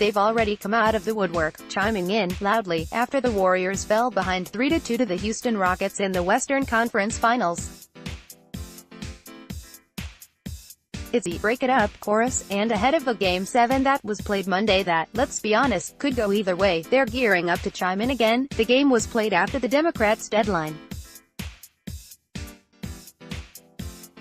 they've already come out of the woodwork, chiming in loudly after the Warriors fell behind 3-2 to the Houston Rockets in the Western Conference Finals. It's a "break it up" chorus, and ahead of a Game 7 that was played Monday that, let's be honest, could go either way, they're gearing up to chime in again. The game was played after the Democrats' deadline.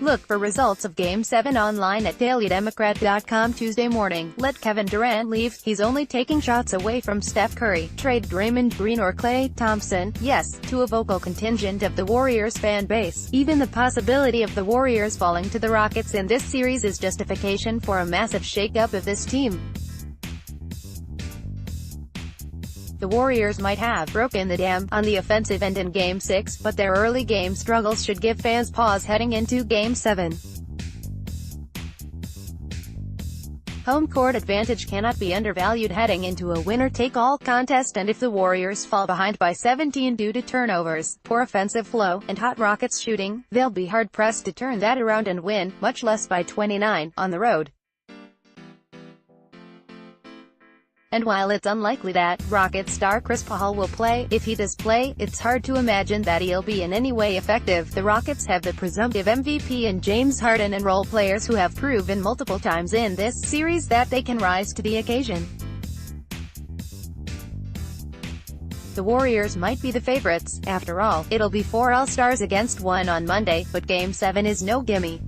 Look for results of Game 7 online at dailydemocrat.com Tuesday morning. Let Kevin Durant leave. He's only taking shots away from Steph Curry. Trade Draymond Green or Klay Thompson. Yes, to a vocal contingent of the Warriors fan base. Even the possibility of the Warriors falling to the Rockets in this series is justification for a massive shakeup of this team. The Warriors might have broken the dam on the offensive end in Game 6, but their early game struggles should give fans pause heading into Game 7. Home court advantage cannot be undervalued heading into a winner-take-all contest, and if the Warriors fall behind by 17 due to turnovers, poor offensive flow, and hot Rockets shooting, they'll be hard-pressed to turn that around and win, much less by 29, on the road. And while it's unlikely that Rockets star Chris Paul will play, if he does play, it's hard to imagine that he'll be in any way effective. The Rockets have the presumptive MVP in James Harden and role players who have proven multiple times in this series that they can rise to the occasion. The Warriors might be the favorites. After all, it'll be 4 All-Stars against 1 on Monday, but Game 7 is no gimme.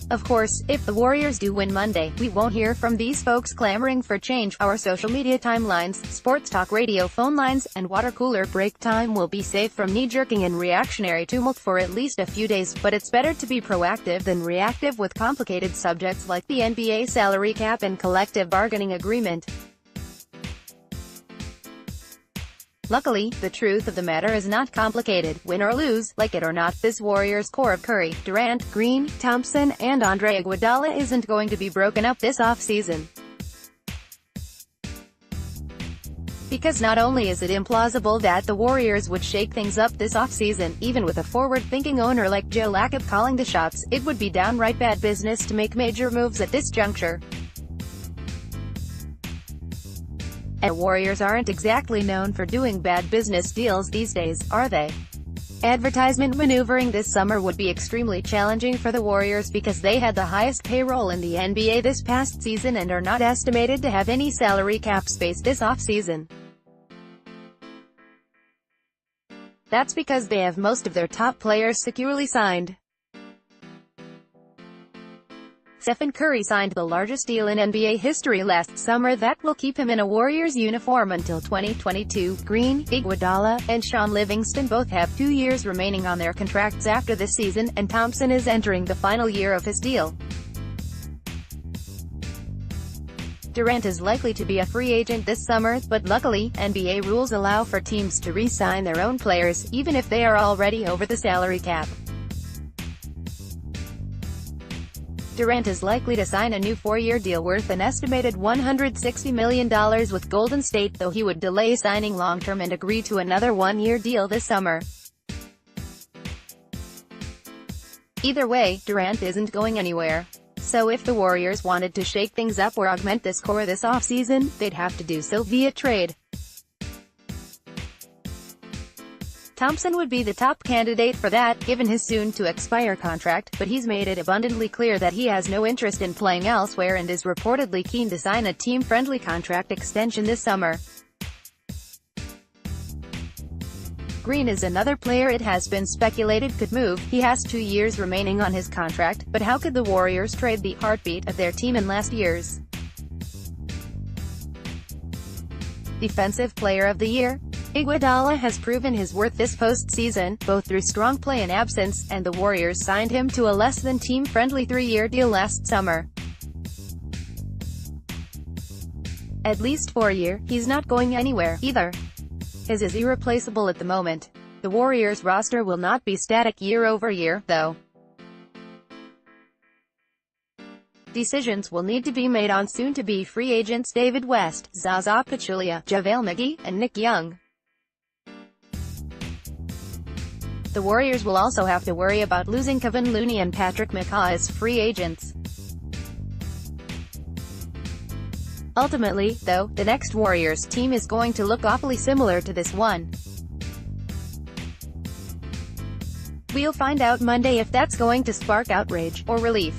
Of course, if the Warriors do win Monday, we won't hear from these folks clamoring for change. Our social media timelines, sports talk radio phone lines, and water cooler break time will be safe from knee-jerking and reactionary tumult for at least a few days, but it's better to be proactive than reactive with complicated subjects like the NBA salary cap and collective bargaining agreement. Luckily, the truth of the matter is not complicated. Win or lose, like it or not, this Warriors core of Curry, Durant, Green, Thompson, and Andre Iguodala isn't going to be broken up this offseason. Because not only is it implausible that the Warriors would shake things up this offseason, even with a forward-thinking owner like Joe Lacob calling the shots, it would be downright bad business to make major moves at this juncture. And the Warriors aren't exactly known for doing bad business deals these days, are they? Advertisement maneuvering this summer would be extremely challenging for the Warriors because they had the highest payroll in the NBA this past season and are not estimated to have any salary cap space this offseason. That's because they have most of their top players securely signed. Stephen Curry signed the largest deal in NBA history last summer that will keep him in a Warriors uniform until 2022. Green, Iguodala, and Sean Livingston both have 2 years remaining on their contracts after this season, and Thompson is entering the final year of his deal. Durant is likely to be a free agent this summer, but luckily, NBA rules allow for teams to re-sign their own players, even if they are already over the salary cap. Durant is likely to sign a new 4-year deal worth an estimated $160 million with Golden State, though he would delay signing long-term and agree to another 1-year deal this summer. Either way, Durant isn't going anywhere. So if the Warriors wanted to shake things up or augment this core this offseason, they'd have to do so via trade. Thompson would be the top candidate for that, given his soon-to-expire contract, but he's made it abundantly clear that he has no interest in playing elsewhere and is reportedly keen to sign a team-friendly contract extension this summer. Green is another player it has been speculated could move. He has 2 years remaining on his contract, but how could the Warriors trade the heartbeat of their team in last year's Defensive Player of the Year? Iguodala has proven his worth this postseason, both through strong play and absence, and the Warriors signed him to a less-than-team-friendly 3-year deal last summer. At least 4-year, he's not going anywhere, either. His is irreplaceable at the moment. The Warriors roster will not be static year over year, though. Decisions will need to be made on soon-to-be free agents David West, Zaza Pachulia, JaVale McGee, and Nick Young. The Warriors will also have to worry about losing Kevin Looney and Patrick McCaw as free agents. Ultimately, though, the next Warriors team is going to look awfully similar to this one. We'll find out Monday if that's going to spark outrage or relief.